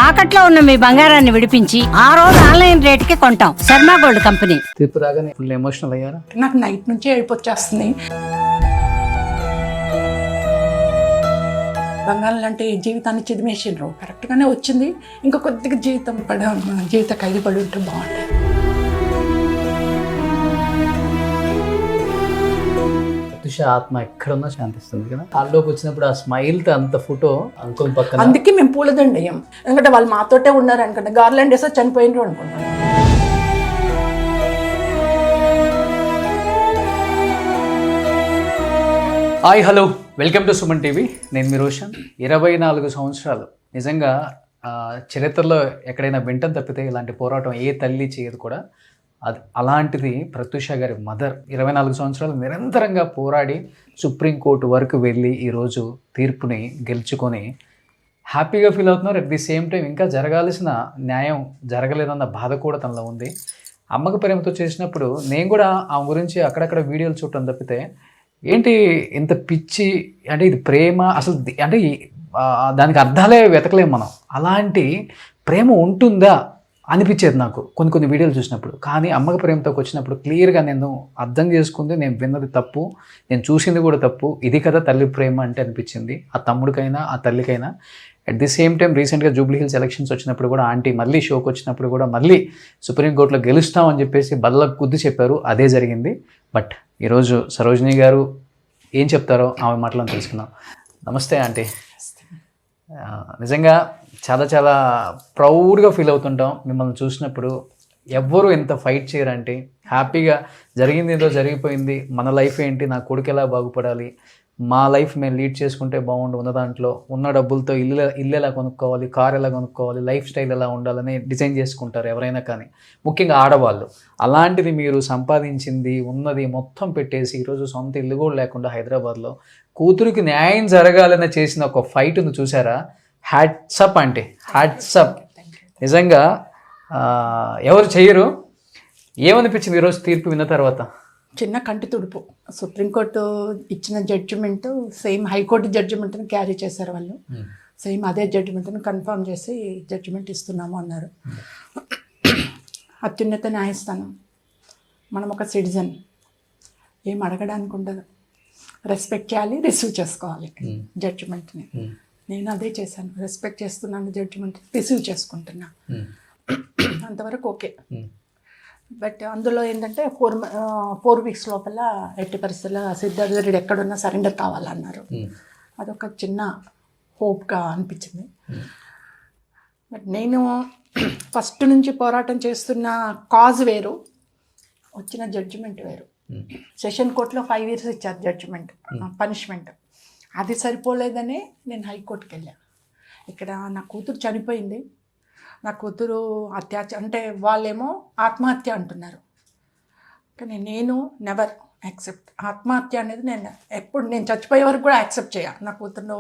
తాకట్లో ఉన్న మీ బంగారాన్ని విడిపించి ఆ రోజు ఆన్లైన్ రేటుకి కొంటాం. Sharma gold company. తీర్పు రాగానే ఫుల్ ఎమోషనల్ అయ్యారా? నాకు నైట్ నుంచి ఏడుపు వచ్చేస్తుంది. బంగారం లాంటి జీవితాన్ని చిదిమేసిండ్రు. కరెక్ట్గానే వచ్చింది. ఇంకా కొద్దిగా జీవిత ఖైదు పడి ఉంటే బాగుంటుంది. ప్రత్యూష ఆత్మ ఎక్కడున్నా శాంతిస్తుంది కదా. హాల్లోకి వచ్చినప్పుడు ఆ స్మైల్తో అంత ఫోటో అంకుల్ పక్కన. అందుకే మేము పూలదండ వేయం. ఎందుకంటే వాళ్ళు మాతోటే ఉన్నారు అనుకుంటే గార్లాండ్ వేసో చనిపోయినరు అనుకుంటాను. Hi hello, welcome to Suman TV. నేను మీ రోషన్. 24 సంవత్సరాలు నిజంగా చరిత్రలో ఎక్కడైనా వింటం తప్పితే ఇలాంటి పోరాటం ఏ తల్లి చేయదు కూడా. అది అలాంటిది ప్రత్యూష గారి మదర్ 24 సంవత్సరాలు నిరంతరంగా పోరాడి సుప్రీంకోర్టు వరకు వెళ్ళి ఈరోజు తీర్పుని గెలుచుకొని హ్యాపీగా ఫీల్ అవుతున్నారు. అట్ ది సేమ్ టైం ఇంకా జరగాల్సిన న్యాయం జరగలేదన్న బాధ కూడా తనలో ఉంది. అమ్మకు ప్రేమతో చేసినప్పుడు నేను కూడా ఆమె గురించి అక్కడక్కడ వీడియోలు చూడటం తప్పితే ఏంటి ఇంత పిచ్చి అంటే ఇది ప్రేమ అసలు అంటే దానికి అర్థాలే వెతకలేము మనం. అలాంటి ప్రేమ ఉంటుందా అనిపించేది నాకు కొన్ని వీడియోలు చూసినప్పుడు. కానీ అమ్మకి ప్రేమతో వచ్చినప్పుడు క్లియర్గా నేను అర్థం చేసుకుంది, నేను విన్నది తప్పు, నేను చూసింది కూడా తప్పు. ఇది కదా తల్లి ప్రేమ అంటే అనిపించింది ఆ తమ్ముడికైనా ఆ తల్లికైనా. అట్ ది సేమ్ టైం రీసెంట్గా జూబ్లీ హిల్స్ ఎలక్షన్స్ వచ్చినప్పుడు కూడా ఆంటీ మళ్ళీ షోకి వచ్చినప్పుడు కూడా మళ్ళీ సుప్రీంకోర్టులో గెలుస్తామని చెప్పేసి బల్లకు గుద్ది చెప్పారు. అదే జరిగింది. బట్ ఈరోజు సరోజిని గారు ఏం చెప్తారో ఆమె మాటలను తెలుసుకుందాం. నమస్తే ఆంటీ. నిజంగా చాలా చాలా ప్రౌడ్గా ఫీల్ అవుతుంటాం మిమ్మల్ని చూసినప్పుడు. ఎవ్వరూ ఎంత ఫైట్ చేయరంటే హ్యాపీగా జరిగింది ఏదో జరిగిపోయింది, మన లైఫ్ ఏంటి, నా కొడుకు ఎలా బాగుపడాలి, మా లైఫ్ మేము లీడ్ చేసుకుంటే బాగుండు, ఉన్న దాంట్లో ఉన్న డబ్బులతో ఇల్లు ఎలా కొనుక్కోవాలి, కార్ ఎలా కొనుక్కోవాలి, లైఫ్ స్టైల్ ఎలా ఉండాలని డిజైన్ చేసుకుంటారు ఎవరైనా, కానీ ముఖ్యంగా ఆడవాళ్ళు. అలాంటిది మీరు సంపాదించింది ఉన్నది మొత్తం పెట్టేసి ఈరోజు సొంత ఇల్లు కూడా లేకుండా హైదరాబాద్లో కూతురికి న్యాయం జరగాలని చేసిన ఒక ఫైట్ను చూసారా? హ్యాట్సప్ అంటే హ్యాట్సప్. నిజంగా ఎవరు చెయ్యరు. ఏమనిపించింది ఈరోజు తీర్పు విన్న తర్వాత? చిన్న కంటి తుడుపు. సుప్రీంకోర్టు ఇచ్చిన జడ్జిమెంట్ సేమ్ హైకోర్టు జడ్జిమెంట్ని క్యారీ చేశారు వాళ్ళు. సేమ్ అదే జడ్జిమెంట్ని కన్ఫర్మ్ చేసి జడ్జిమెంట్ ఇస్తున్నాము అన్నారు. అత్యున్నత న్యాయస్థానం. మనం ఒక సిటిజన్, ఏం అడగడానికి ఉండదు, రెస్పెక్ట్ చేయాలి, రిసీవ్ చేసుకోవాలి జడ్జిమెంట్ని. నేను అదే చేశాను, రెస్పెక్ట్ చేస్తున్నాను, జడ్జిమెంట్ రిసీవ్ చేసుకుంటున్నా, అంతవరకు ఓకే. బట్ అందులో ఏంటంటే 4 వీక్స్ లోపల ఎట్టి పరిస్థితుల్లో సిద్ధార్థ రెడ్డి ఎక్కడున్నా సరెండర్ కావాలన్నారు. అదొక చిన్న హోప్గా అనిపించింది. బట్ నేను ఫస్ట్ నుంచి పోరాటం చేస్తున్న కాజ్ వేరు, వచ్చిన జడ్జిమెంట్ వేరు. సెషన్ కోర్టులో 5 years ఇచ్చారు జడ్జిమెంట్, పనిష్మెంట్. అది సరిపోలేదనే నేను హైకోర్టుకి వెళ్ళాను. ఇక్కడ నా కూతురు చనిపోయింది, నా కూతురు అంటే వాళ్ళేమో ఆత్మహత్య అంటున్నారు, కానీ నేను నెవర్ యాక్సెప్ట్. ఆత్మహత్య అనేది నేను చచ్చిపోయే వరకు కూడా యాక్సెప్ట్ చేయాలి. నా కూతురు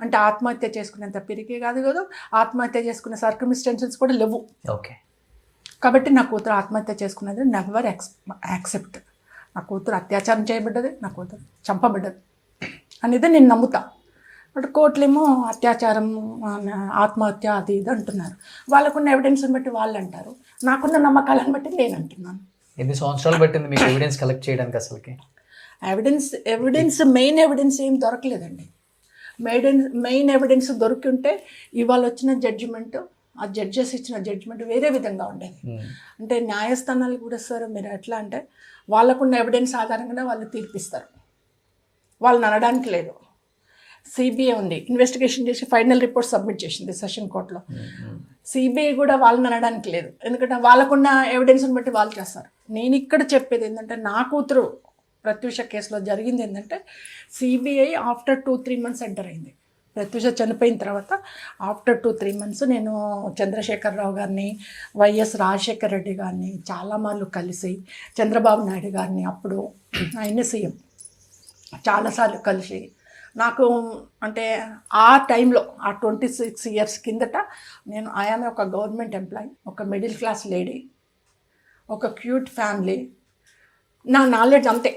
అంటే ఆత్మహత్య చేసుకునేంత పిరికే కాదు కదా, ఆత్మహత్య చేసుకునే సర్కమ్స్టెన్సెస్ కూడా లేవు. ఓకే. కాబట్టి నా కూతురు ఆత్మహత్య చేసుకునేది నెవర్ యాక్సెప్ట్. నా కూతురు అత్యాచారం చేయబడ్డది, నా కూతురు చంపబడ్డది అనేది నేను నమ్ముతా. బట్ కోర్టులేమో అత్యాచారం, ఆత్మహత్య అది ఇది అంటున్నారు. వాళ్ళకున్న ఎవిడెన్స్ని బట్టి వాళ్ళు అంటారు, నాకున్న నమ్మకాలను బట్టి నేను అంటున్నాను. ఎన్ని సంవత్సరాలు పట్టింది మీకు ఎవిడెన్స్ కలెక్ట్ చేయడానికి? అసలుకి మెయిన్ ఎవిడెన్స్ ఏం దొరకలేదండి. మెయిన్ ఎవిడెన్స్ దొరికి ఉంటే ఇవాళ వచ్చిన జడ్జిమెంట్, ఆ జడ్జెస్ ఇచ్చిన జడ్జిమెంట్ వేరే విధంగా ఉండేది. అంటే న్యాయస్థానాలు కూడా సార్ మీరు ఎట్లా అంటే వాళ్ళకున్న ఎవిడెన్స్ ఆధారంగానే వాళ్ళు తీర్పిస్తారు, వాళ్ళని అనడానికి లేదు. సిబిఐ ఉంది, ఇన్వెస్టిగేషన్ చేసి ఫైనల్ రిపోర్ట్ సబ్మిట్ చేసింది సెషన్ కోర్టులో. సిబిఐ కూడా వాళ్ళని అనడానికి లేదు, ఎందుకంటే వాళ్ళకున్న ఎవిడెన్స్ని బట్టి వాళ్ళు చేస్తారు. నేను ఇక్కడ చెప్పేది ఏంటంటే నా కూతురు ప్రత్యూష కేసులో జరిగింది ఏంటంటే సిబిఐ ఆఫ్టర్ 2-3 months ఎంటర్ అయింది. ప్రత్యూష చనిపోయిన తర్వాత ఆఫ్టర్ 2-3 months నేను చంద్రశేఖరరావు గారిని, వైఎస్ రాజశేఖర రెడ్డి గారిని చాలా మార్లు కలిసి, చంద్రబాబు నాయుడు గారిని అప్పుడు ఆయన సీఎం చాలాసార్లు కలిసి, నాకు అంటే ఆ టైంలో ఆ 26 years కిందట నేను ఆమె ఒక గవర్నమెంట్ ఎంప్లాయీ, ఒక మిడిల్ క్లాస్ లేడీ, ఒక క్యూట్ ఫ్యామిలీ, నా నాలెడ్జ్ అంతే.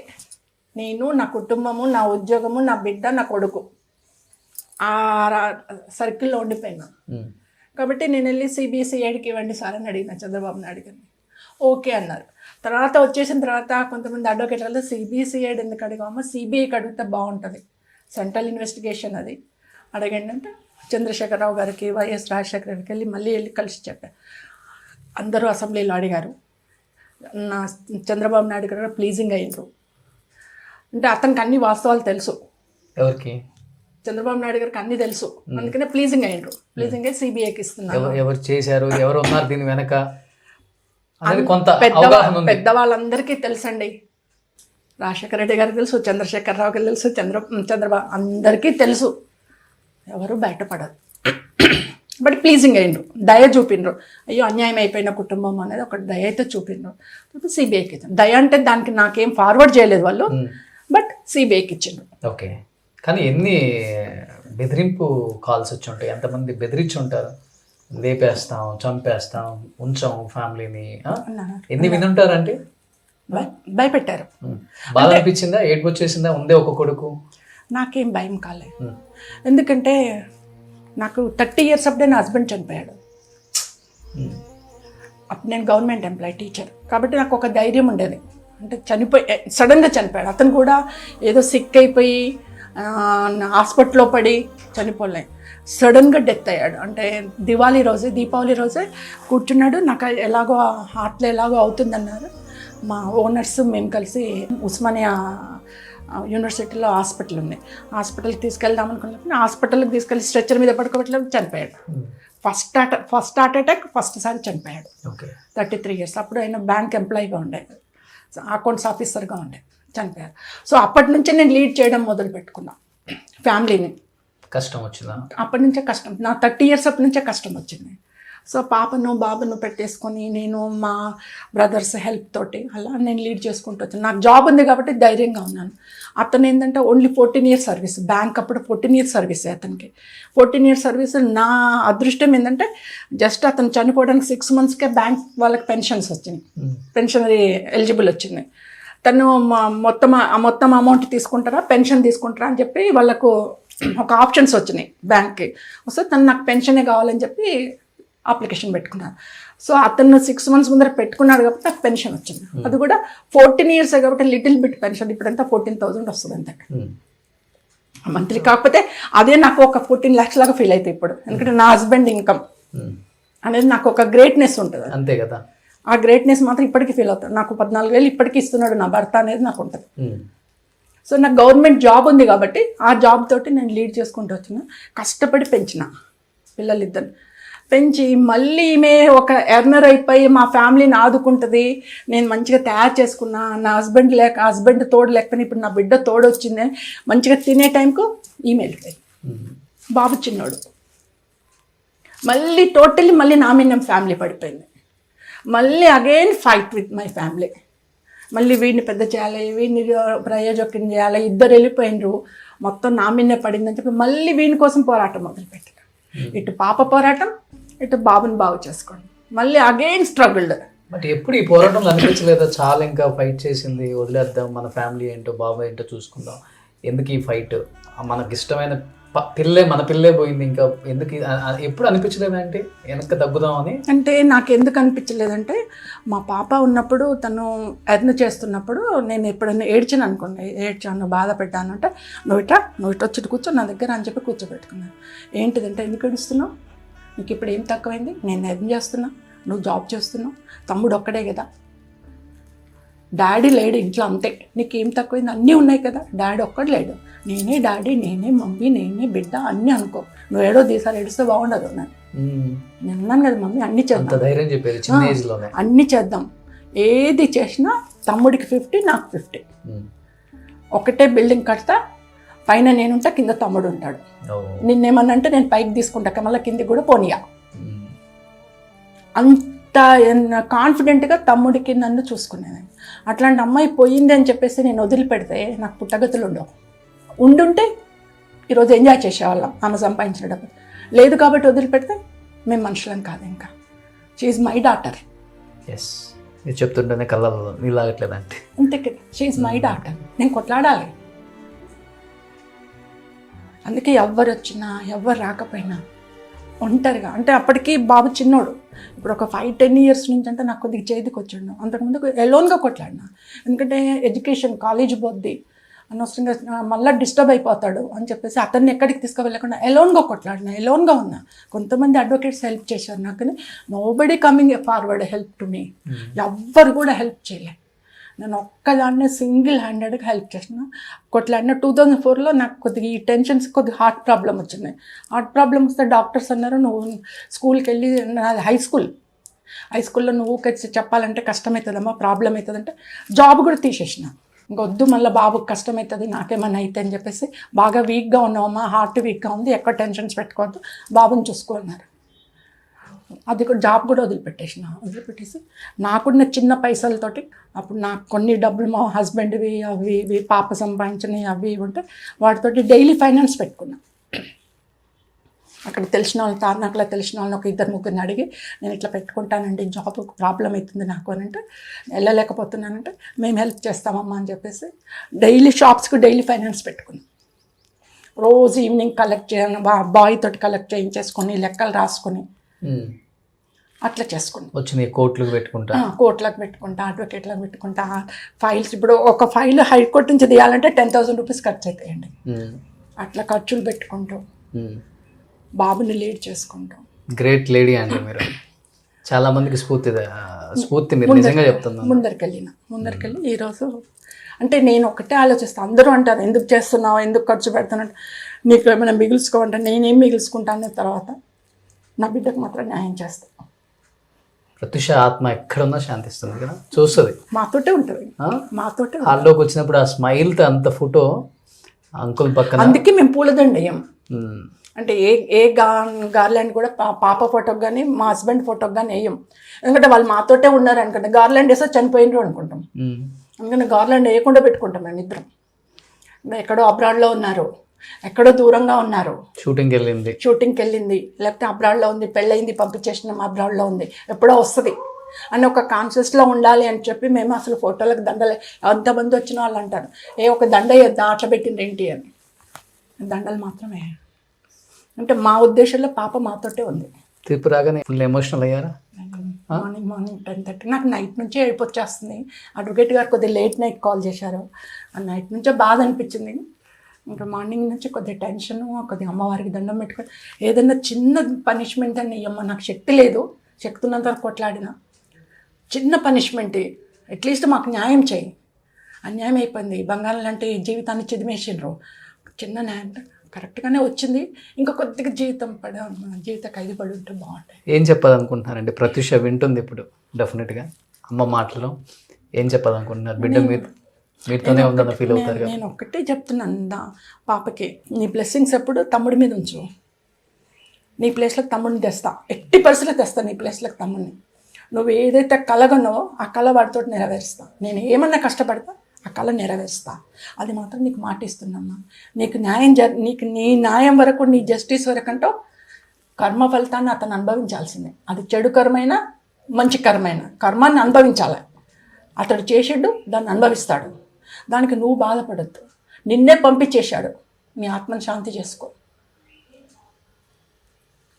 నేను, నా కుటుంబము, నా ఉద్యోగము, నా బిడ్డ, నా కొడుకు ఆ సర్కిల్లో ఉండిపోయినా. కాబట్టి నేను వెళ్ళి సిబిసిఐడికి ఇవ్వండి సార్ అని అడిగిన చంద్రబాబు నాయుడు గారిని. ఓకే అన్నారు. తర్వాత వచ్చేసిన తర్వాత కొంతమంది అడ్వకేట్ వల్ల సిబిసిఐడి ఎందుకు అడిగామో సిబిఐకి అడిగితే బాగుంటుంది, సెంట్రల్ ఇన్వెస్టిగేషన్ అది అడగండి అంటే చంద్రశేఖరరావు గారికి వైఎస్ రాజశేఖర గారికి వెళ్ళి కలిసి చెప్పారు. అందరూ అసెంబ్లీలో అడిగారు. నా చంద్రబాబు నాయుడు గారు ప్లీజింగ్ అయ్యారు. అంటే అతనికి అన్ని వాస్తవాలు తెలుసు, ఎవరికి? చంద్రబాబు నాయుడు గారికి అన్ని తెలుసు, అందుకనే ప్లీజింగ్ అయ్యారు. ప్లీజింగ్ అయ్యి సిబిఐకి ఇస్తున్నారు. ఎవరు చేశారు, ఎవరు ఉన్నారు దీని వెనక అనేది కొంత పెద్దవాళ్ళందరికీ తెలుసండి. రాజశేఖర రెడ్డి గారికి తెలుసు, చంద్రశేఖరరావు గారికి తెలుసు, చంద్రబాబు అందరికీ తెలుసు. ఎవరు బయటపడరు. బట్ ప్లీజింగ్ అయ్యిండ్రు, దయ చూపిండ్రు. అయ్యో అన్యాయం అయిపోయిన కుటుంబం అనేది ఒక దయ అయితే చూపిండ్రు. సిబిఐకి ఇచ్చాను. దయ అంటే దానికి నాకేం ఫార్వర్డ్ చేయలేదు వాళ్ళు, బట్ సిబిఐకి ఇచ్చిండ్రు. ఓకే. కానీ ఎన్ని బెదిరింపు కాల్స్ వచ్చి ఉంటాయి, ఎంతమంది బెదిరించి ఉంటారు, లేపేస్తాం, చంపేస్తాం, ఉంచాం ఫ్యామిలీని, ఎన్ని వినుంటారంటే? భయపెట్టారు. బాధ అనిపించిందా, ఏడుపు వచ్చేసిందా? ఉందే ఒక కొడుకు. నాకేం భయం కాలేదు, ఎందుకంటే నాకు 30 years అప్పుడే నా హస్బెండ్ చనిపోయాడు. అప్పుడు నేను గవర్నమెంట్ ఎంప్లాయీ, టీచర్, కాబట్టి నాకు ఒక ధైర్యం ఉండేది. అంటే సడన్గా చనిపోయాడు. అతను కూడా ఏదో సిక్ అయిపోయి హాస్పిటల్లో పడి చనిపోలే, సడన్గా డెత్ అయ్యాడు. అంటే దీపావళి రోజే కూర్చున్నాడు. నాకు ఎలాగో హార్ట్లో ఎలాగో అవుతుందన్నారు. మా ఓనర్స్ మేము కలిసి ఉస్మానియా యూనివర్సిటీలో హాస్పిటల్ ఉంది, హాస్పిటల్కి తీసుకెళ్దాం అనుకున్నప్పుడు హాస్పిటల్కి తీసుకెళ్ళి స్ట్రెచ్చర్ మీద పడుకోబెట్టలేదు, చనిపోయాడు. ఫస్ట్ హార్ట్ అటాక్ ఫస్ట్ సారి చనిపోయాడు. 33 years. అప్పుడు ఆయన బ్యాంక్ ఎంప్లాయీగా ఉండేది, అకౌంట్స్ ఆఫీసర్గా ఉండేది, చనిపోయారు. సో అప్పటి నుంచే నేను లీడ్ చేయడం మొదలు పెట్టుకున్నా ఫ్యామిలీని. కష్టం వచ్చిందా? అప్పటి నుంచే కష్టం, నా 30 years అప్పటి నుంచే కష్టం వచ్చింది. సో బాబును పెట్టేసుకొని నేను మా బ్రదర్స్ హెల్ప్ తోటి అలా నేను లీడ్ చేసుకుంటూ వచ్చాను. నాకు జాబ్ ఉంది కాబట్టి ధైర్యంగా ఉన్నాను. అతను ఏంటంటే ఓన్లీ 14 years సర్వీస్, బ్యాంక్ అప్పుడు 14 years సర్వీసే అతనికి. 14 years సర్వీస్. నా అదృష్టం ఏంటంటే జస్ట్ అతను చనిపోవడానికి 6 monthsకే బ్యాంక్ వాళ్ళకి పెన్షన్స్ వచ్చినాయి, పెన్షనరీ ఎలిజిబుల్ వచ్చింది. తను మొత్తం అమౌంట్ తీసుకుంటారా, పెన్షన్ తీసుకుంటారా అని చెప్పి వాళ్ళకు ఒక ఆప్షన్స్ వచ్చినాయి బ్యాంక్కి. వస్తే తను నాకు పెన్షనే కావాలని చెప్పి అప్లికేషన్ పెట్టుకున్నాను. సో అతను 6 months ముందర పెట్టుకున్నాడు కాబట్టి నాకు పెన్షన్ వచ్చింది. అది కూడా 14 years కాబట్టి లిటిల్ బిట్ పెన్షన్. ఇప్పుడంతా 14,000 వస్తుంది అంతే మంత్లీ. కాకపోతే అదే నాకు ఒక 14 lakhs లాగా ఫీల్ అవుతాయి ఇప్పుడు, ఎందుకంటే నా హస్బెండ్ ఇన్కమ్ అనేది నాకు ఒక గ్రేట్నెస్ ఉంటుంది. అంతే కదా, ఆ గ్రేట్నెస్ మాత్రం ఇప్పటికీ ఫీల్ అవుతాను. నాకు 14,000 ఇప్పటికీ ఇస్తున్నాడు నా భర్త అనేది నాకు ఉంటుంది. సో నాకు గవర్నమెంట్ జాబ్ ఉంది కాబట్టి ఆ జాబ్ తోటి నేను లీడ్ చేసుకుంటూ వచ్చిన, కష్టపడి పెంచిన పిల్లలిద్దరు పెంచి మళ్ళీ ఈమె ఒక ఎర్నర్ అయిపోయి మా ఫ్యామిలీని ఆదుకుంటుంది. నేను మంచిగా తయారు చేసుకున్నా. నా హస్బెండ్ తోడు లేకపోయినా ఇప్పుడు నా బిడ్డ తోడు వచ్చింది. మంచిగా తినే టైంకు ఈమె వెళ్ళిపోయింది. బాబు చిన్నోడు. మళ్ళీ టోటల్లీ మళ్ళీ నా మీద ఫ్యామిలీ పడిపోయింది. మళ్ళీ again fight with my family. మళ్ళీ వీడిని పెద్ద చేయాలి, వీడిని ప్రయోజకం చేయాలి. ఇద్దరు వెళ్ళిపోయినరు, మొత్తం నా మీదనే పడిందని చెప్పి మళ్ళీ వీని కోసం పోరాటం మొదలుపెట్టాను. ఇటు పాప పోరాటం, ఇటు బాబుని బాగు చేసుకోండి, మళ్ళీ అగైన్ స్ట్రగుల్డ్. బట్ ఎప్పుడు ఈ పోరాటంలో అనిపించలేదా, చాలా ఇంకా ఫైట్ చేసింది వదిలేద్దాం, మన ఫ్యామిలీ ఏంటో బాబు ఏంటో చూసుకుందాం, ఎందుకు ఈ ఫైట్, మనకి ఇష్టమైన మన పిల్లే పోయింది, ఇంకా ఎందుకు, ఎప్పుడు అనిపించలేదా అంటే వెనక్కి తగ్గుదాం అని? అంటే నాకు ఎందుకు అనిపించలేదంటే మా పాప ఉన్నప్పుడు తను ఎర్న్ చేస్తున్నప్పుడు నేను ఎప్పుడైనా ఏడ్చాను అనుకోండి, ఏడ్చాను, బాధ పెట్టాను అంటే నువ్వు ఇట్లా వచ్చి కూర్చో నా దగ్గర అని చెప్పి కూర్చోబెట్టుకున్నాను. ఏంటిదంటే ఎందుకు ఏడుస్తున్నావు, నీకు ఇప్పుడు ఏం తక్కువైంది, నేను ఎర్న్ చేస్తున్నా, నువ్వు జాబ్ చేస్తున్నావు, తమ్ముడు ఒక్కడే కదా, డాడీ లేడు ఇంట్లో, అంతే, నీకేం తక్కువైంది, అన్నీ ఉన్నాయి కదా, డాడీ ఒక్కడు లేడు, నేనే డాడీ, నేనే మమ్మీ, నేనే బిడ్డ అన్నీ అనుకో, నువ్వు ఏడో దీసాలు ఏడుస్తే బాగుండదు. నేను అన్నాను కదా మమ్మీ అన్నీ చేద్దాం, ధైర్యం చెప్పేది చిన్న ఏజ్లోనే, అన్నీ చేద్దాం, ఏది చేసినా తమ్ముడికి 50 నాకు 50, ఒకటే బిల్డింగ్ కడతా, పైన నేనుంటా, కింద తమ్ముడు ఉంటాడు. నిన్నేమన్నా అంటే నేను పైకి తీసుకుంటా, మళ్ళీ కిందికి కూడా పోనీయా. అంత కాన్ఫిడెంట్గా తమ్ముడికి నన్ను చూసుకునేది. అట్లాంటి అమ్మాయి పోయింది అని చెప్పేసి నేను వదిలిపెడితే నాకు పుట్టగతులు ఉండవు. ఉండుంటే ఈరోజు ఎంజాయ్ చేసేవాళ్ళం ఆమె సంపాదించిన డబ్బు. లేదు కాబట్టి వదిలిపెడితే మేము మనుషులం కాదు. ఇంకా షీఈ్ మై డాటర్. ఎస్, మీరు చెప్తుంటేనే కళ్ళల్లో నీళ్ళాగట్లేదంటే అంతే కదా, షీఈ్ మై డాటర్. నేను కొట్లాడాలి. అందుకే ఎవ్వరు వచ్చినా ఎవ్వరు రాకపోయినా ఒంటరిగా అంటే అప్పటికి బాబు చిన్నోడు. ఇప్పుడు ఒక 5-10 ఇయర్స్ నుంచి అంటే నాకు కొద్దిగా చేతికి వచ్చాడు. అంతకుముందు ఎలోన్గా కొట్లాడినా, ఎందుకంటే ఎడ్యుకేషన్ కాలేజ్ పోద్ది అనవసరంగా మళ్ళీ డిస్టర్బ్ అయిపోతాడు అని చెప్పేసి అతన్ని ఎక్కడికి తీసుకువెళ్ళకుండా ఎలోన్గా కొట్లాడినా, ఎలోన్గా ఉన్నా. కొంతమంది అడ్వకేట్స్ హెల్ప్ చేశారు నాకు, కానీ nobody coming forward help to me. ఎవ్వరు కూడా హెల్ప్ చేయలే. నేను ఒక్కదాన్నే సింగిల్ హ్యాండెడ్గా హెల్ప్ చేసిన. కొట్లాడిన 2004లో నాకు కొద్దిగా ఈ టెన్షన్స్ కొద్దిగా హార్ట్ ప్రాబ్లం వచ్చింది. హార్ట్ ప్రాబ్లం వస్తే డాక్టర్స్ అన్నారు, నువ్వు స్కూల్కి వెళ్ళి, నాది హై స్కూల్లో నువ్వు చెప్పాలంటే కష్టమవుతుందమ్మా, ప్రాబ్లం అవుతుందంటే జాబ్ కూడా తీసేసిన. ఇంకొద్దు, మళ్ళీ బాబుకి కష్టమవుతుంది, నాకేమన్నా అయితే అని చెప్పేసి, బాగా వీక్గా ఉన్నావమ్మా, హార్ట్ వీక్గా ఉంది, ఎక్కువ టెన్షన్స్ పెట్టుకోవద్దు, బాబుని చూసుకో అన్నారు. అది కూడా జాబ్ కూడా వదిలిపెట్టేసి నాకున్న చిన్న పైసలతోటి అప్పుడు నాకు కొన్ని డబ్బులు మా హస్బెండ్వి అవి ఇవి పాప సంపాదించినవి అవి ఇవి ఉంటే వాటితోటి డైలీ ఫైనాన్స్ పెట్టుకున్నా. అక్కడ తెలిసిన వాళ్ళు, తార్నాకలో తెలిసిన వాళ్ళని ఒక 2-3 అడిగి, నేను ఇట్లా పెట్టుకుంటానండి, జాబ్ ప్రాబ్లం అవుతుంది నాకు అని అంటే, వెళ్ళలేకపోతున్నానంటే మేము హెల్ప్ చేస్తామమ్మా అని చెప్పేసి డైలీ షాప్స్కి డైలీ ఫైనాన్స్ పెట్టుకున్నాం. రోజు ఈవినింగ్ కలెక్ట్ చేయను, బాయ్ తోటి కలెక్ట్ చేయించేసుకొని లెక్కలు రాసుకొని అట్లా చేసుకుంటాం. వచ్చినాయి కోర్టులకు పెట్టుకుంటా, అడ్వకేట్లకు పెట్టుకుంటా. ఫైల్స్ ఇప్పుడు ఒక ఫైల్ హైకోర్టు నుంచి తీయాలంటే 10,000 రూపీస్ ఖర్చు అవుతాయండి. అట్లా ఖర్చులు పెట్టుకుంటాం, బాబుని లీడ్ చేసుకుంటాం. గ్రేట్ లేడీ అండి మీరు. చాలా మందికి స్ఫూర్తి మీరు నిజంగా చెప్తున్నారు. ముందరికెళ్ళి ఈరోజు అంటే నేను ఒకటే ఆలోచిస్తాను. అందరూ అంటారు, ఎందుకు చేస్తున్నావు, ఎందుకు ఖర్చు పెడుతున్నావు, నీకు ఏమైనా మిగుల్చుకోమంటే నేనేం మిగుల్చుకుంటాను, తర్వాత నా బిడ్డకు మాత్రం న్యాయం చేస్తాను. ప్రత్యూష ఆత్మ ఎక్కడున్నా శాంతిస్తుంది కదా, చూస్తుంది, మాతోటే ఉంటుంది. హాల్లోకి వచ్చినప్పుడు ఆ స్మైల్తో అంత ఫోటో అంకుల్ పక్కన. అందుకే మేము పూలదండ వేయం. అంటే ఏ గార్లాండ్ కూడా పాప ఫోటోకి కానీ మా హస్బెండ్ ఫోటోకి కానీ వేయం. ఎందుకంటే వాళ్ళు మాతోటే ఉన్నారు అనుకుంటే, గార్లాండ్ వేస్తే చనిపోయినరు అనుకుంటాం. అందుకని గార్లాండ్ వేయకుండా పెట్టుకుంటాం మేము ఇద్దరం. ఎక్కడో అబ్రాడ్లో ఉన్నారు, ఎక్కడో దూరంగా ఉన్నారు, షూటింగ్కి వెళ్ళింది, లేకపోతే అబ్రాడ్లో ఉంది, పెళ్ళయింది, పంపించేసినాం, అబ్రాడ్లో ఉంది, ఎప్పుడో వస్తుంది అని ఒక కాన్షియస్లో ఉండాలి అని చెప్పి మేము అసలు ఫోటోలకు దండలే. ఎంతమంది వచ్చిన వాళ్ళు అంటారు, ఒక దండ అట్లా పెట్టింది ఏంటి అని. దండలు మాత్రమే. అంటే మా ఉద్దేశంలో పాప మాతోటే ఉంది. త్రిపురాగానే ఫుల్ ఎమోషనల్ అయ్యారా? మార్నింగ్ 10:30 నాకు నైట్ నుంచే ఏడుపు వచ్చేస్తుంది. అడ్వకేట్ గారు కొద్దిగా లేట్ నైట్ కాల్ చేశారు, ఆ నైట్ నుంచే బాధ అనిపించింది. ఇంకా మార్నింగ్ నుంచి కొద్దిగా టెన్షను, కొద్దిగా అమ్మవారికి దండం పెట్టుకొని ఏదైనా చిన్న పనిష్మెంట్ అని అమ్మ, నాకు శక్తి లేదు, శక్తి ఉన్నంత వరకు కొట్లాడిన చిన్న పనిష్మెంట్ అట్లీస్ట్ మాకు న్యాయం చేయి. అన్యాయం అయిపోయింది, బంగారం లాంటి జీవితాన్ని చిదిమేసిండ్రు. చిన్న న్యాయం కరెక్ట్గానే వచ్చింది, ఇంకా కొద్దిగా జీవిత ఖైదు పడి ఉంటే బాగుంటాయి. ఏం చెప్పాలనుకుంటున్నారండి? ప్రత్యూష వింటుంది ఇప్పుడు డెఫినెట్గా అమ్మ మాటలో. ఏం చెప్పాలనుకుంటున్నారు? బిడ్డ మీతోనే ఉందన్న ఫీల్ అవుతారు. నేను ఒక్కటే చెప్తున్నాను పాపకి, నీ బ్లెస్సింగ్స్ ఎప్పుడు తమ్ముడి మీద ఉంచు. నీ ప్లేస్లోకి తమ్ముడిని తెస్తా, ఎట్టి పరిస్థితుల్లో తెస్తా నీ ప్లేస్లోకి తమ్ముడిని. నువ్వు ఏదైతే కలగన్నావో ఆ కళ వాడితో నెరవేరుస్తా. నేను ఏమన్నా కష్టపడతా, ఆ కళ నెరవేరుస్తా. అది మాత్రం నీకు మాట ఇస్తున్నామ్మా. నీకు న్యాయం నీకు నీ న్యాయం వరకు, నీ జస్టిస్ వరకు అంటూ కర్మ ఫలితాన్ని అతను అనుభవించాల్సిందే. అది చెడు కర్మైనా మంచి కర్మాన్ని అనుభవించాలి. అతడు చేసాడు, దాన్ని అనుభవిస్తాడు. దానికి నువ్వు బాధపడద్దు. నిన్నే పంపించేశాడు, నీ ఆత్మను శాంతి చేసుకో.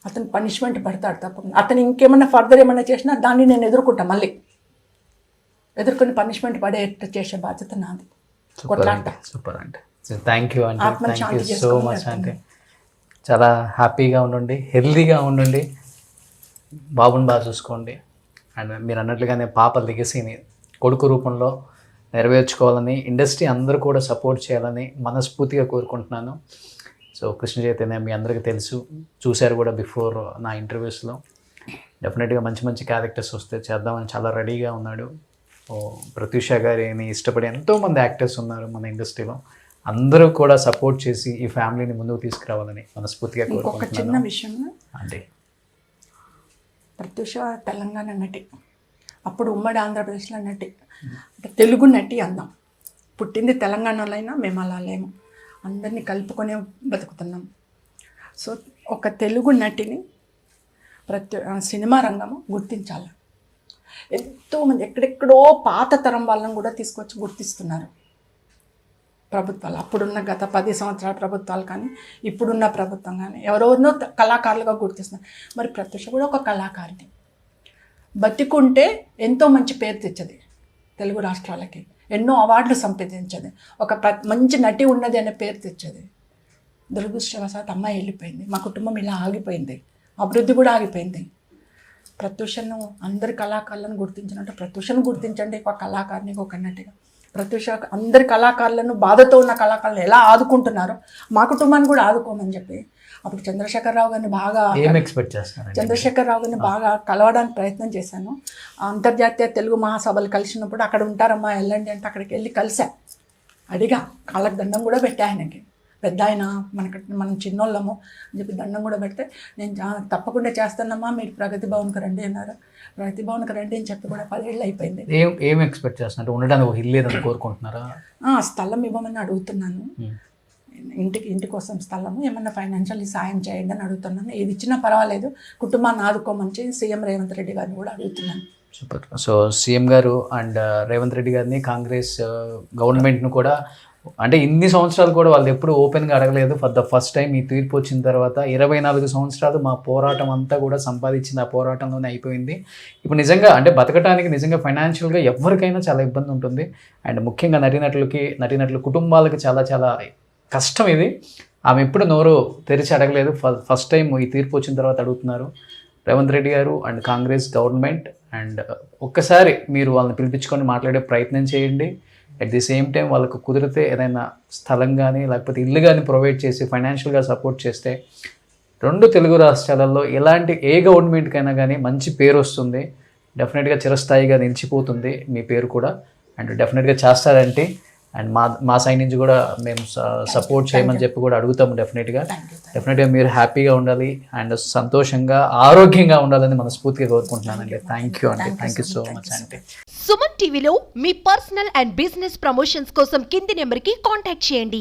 అతను పనిష్మెంట్ పడతాడు తప్పకుండా. అతను ఇంకేమన్నా ఫర్దర్ ఏమన్నా చేసినా దాన్ని నేను ఎదుర్కొంటా, మళ్ళీ ఎదుర్కొని పనిష్మెంట్ పడేట్టు చేసే బాధ్యత నాది. సూపర్ అంటే థ్యాంక్ యూ అండి, థ్యాంక్ యూ సో మచ్ అంటే. చాలా హ్యాపీగా ఉండండి, హెల్దీగా ఉండండి, బాబుని బాగా చూసుకోండి. అండ్ మీరు అన్నట్లుగానే పాప లెగసీని కొడుకు రూపంలో నెరవేర్చుకోవాలని, ఇండస్ట్రీ అందరూ కూడా సపోర్ట్ చేయాలని మనస్ఫూర్తిగా కోరుకుంటున్నాను. సో కృష్ణ చైతన్య మీ అందరికీ తెలుసు, చూశారు కూడా బిఫోర్ నా ఇంటర్వ్యూస్లో. డెఫినెట్గా మంచి మంచి క్యారెక్టర్స్ వస్తే చేద్దామని చాలా రెడీగా ఉన్నాడు. ప్రత్యూష గారిని ఇష్టపడే ఎంతోమంది యాక్టర్స్ ఉన్నారు మన ఇండస్ట్రీలో. అందరూ కూడా సపోర్ట్ చేసి ఈ ఫ్యామిలీని ముందుకు తీసుకురావాలని మనస్ఫూర్తిగా కోరుకుంటున్నాను. ఒక చిన్న విషయం అంటే, ప్రత్యూష తెలంగాణ నటి, అప్పుడు ఉమ్మడి ఆంధ్రప్రదేశ్లో నటి, అంటే తెలుగు నటి అందాం. పుట్టింది తెలంగాణలో అయినా మేము అలా లేము, అందరినీ కలుపుకొనే బతుకుతున్నాం. సో ఒక తెలుగు నటిని సినిమా రంగము గుర్తించాలి. ఎంతోమంది ఎక్కడెక్కడో పాత తరం వాళ్ళని కూడా తీసుకొచ్చి గుర్తిస్తున్నారు. ప్రభుత్వాలు, అప్పుడున్న గత 10 సంవత్సరాల ప్రభుత్వాలు కానీ ఇప్పుడున్న ప్రభుత్వం కానీ ఎవరెవరినో కళాకారులుగా గుర్తిస్తున్నారు. మరి ప్రత్యూష కూడా ఒక కళాకారిణి, బతికుంటే ఎంతో మంచి పేరు తెచ్చది తెలుగు రాష్ట్రాలకి, ఎన్నో అవార్డులు సంపాదించది, ఒక మంచి నటి ఉన్నది అనే పేరు తెచ్చది. దురదృష్టవశాత్తు అమ్మాయి వెళ్ళిపోయింది, మా కుటుంబం ఇలా ఆగిపోయింది, అభివృద్ధి కూడా ఆగిపోయింది. ప్రత్యూషను అందరి కళాకారులను గుర్తించినట్టు ప్రత్యూషను గుర్తించండి, ఒక కళాకారిని ఒక నటిగా. ప్రత్యూష అందరి కళాకారులను, బాధతో ఉన్న కళాకారులను ఎలా ఆదుకుంటున్నారో మా కుటుంబాన్ని కూడా ఆదుకోమని చెప్పి అప్పుడు చంద్రశేఖరరావు గారిని బాగా ఎక్స్పెక్ట్ చేస్తున్నారు. చంద్రశేఖరరావు గారిని బాగా కలవడానికి ప్రయత్నం చేశాను. అంతర్జాతీయ తెలుగు మహాసభలు కలిసినప్పుడు అక్కడ ఉంటారమ్మా వెళ్ళండి అంటే అక్కడికి వెళ్ళి కలిసా, అడిగా, కాళ్ళకి దండం కూడా పెట్టా. ఆయనకి పెద్ద ఆయన, మనం చిన్నోళ్ళము అని చెప్పి దండం కూడా పెడితే నేను తప్పకుండా చేస్తానమ్మా, మీరు ప్రగతి భవన్కి రండి అన్నారు. ప్రగతి భవన్కి రండి అని చెప్పి కూడా 10 ఏళ్ళు అయిపోయింది. ఏం ఎక్స్పెక్ట్ చేస్తున్నారు? ఉండడానికి ఒక ఇల్లు ఏదని కోరుకుంటున్నారా? స్థలం ఇవ్వమని అడుగుతున్నాను, ఇంటి కోసం స్థలము, ఏమన్నా ఫైనాన్షియల్ సాయం చేయండి అని అడుగుతున్నాను. ఏది ఇచ్చినా పర్వాలేదు, కుటుంబాన్ని ఆదుకోమని సీఎం రేవంత్ రెడ్డి గారిని కూడా అడుగుతున్నాను. సూపర్. సో సీఎం గారు అండ్ రేవంత్ రెడ్డి గారిని, కాంగ్రెస్ గవర్నమెంట్ను కూడా, అంటే ఇన్ని సంవత్సరాలు కూడా వాళ్ళు ఎప్పుడు ఓపెన్గా అడగలేదు. ఫర్ ద ఫస్ట్ టైం ఈ తీర్పు వచ్చిన తర్వాత 24 సంవత్సరాలు మా పోరాటం అంతా కూడా సంపాదించింది ఆ పోరాటంలోనే అయిపోయింది. ఇప్పుడు నిజంగా అంటే బతకడానికి నిజంగా ఫైనాన్షియల్గా ఎవరికైనా చాలా ఇబ్బంది ఉంటుంది. అండ్ ముఖ్యంగా నటీనటుల కుటుంబాలకు చాలా చాలా కష్టం ఇది. ఆమె ఎప్పుడు నోరు తెరిచి అడగలేదు, ఫస్ట్ టైం ఈ తీర్పు వచ్చిన తర్వాత అడుగుతున్నారు. రేవంత్ రెడ్డి గారు అండ్ కాంగ్రెస్ గవర్నమెంట్ అండ్ ఒక్కసారి మీరు వాళ్ళని పిలిపించుకొని మాట్లాడే ప్రయత్నం చేయండి. అట్ ది సేమ్ టైం వాళ్ళకు కుదిరితే ఏదైనా స్థలం కానీ లేకపోతే ఇల్లు కానీ ప్రొవైడ్ చేసి ఫైనాన్షియల్గా సపోర్ట్ చేస్తే 2 తెలుగు రాష్ట్రాలలో ఎలాంటి ఏ గవర్నమెంట్కైనా కానీ మంచి పేరు వస్తుంది. డెఫినెట్గా చిరస్థాయిగా నిలిచిపోతుంది మీ పేరు కూడా. అండ్ డెఫినెట్గా చేస్తారంటే అండ్ మా సైడ్ నుంచి కూడా మేము సపోర్ట్ చేయమని చెప్పి కూడా అడుగుతాము. డెఫినెట్గా మీరు హ్యాపీగా ఉండాలి అండ్ సంతోషంగా ఆరోగ్యంగా ఉండాలని మనస్ఫూర్తిగా కోరుకుంటున్నానండి. థ్యాంక్ యూ అండి, థ్యాంక్ యూ సో మచ్ అండి. సుమన్ టీవీలో మీ పర్సనల్ అండ్ బిజినెస్ ప్రమోషన్స్ కోసం కింది నెంబర్కి కాంటాక్ట్ చేయండి.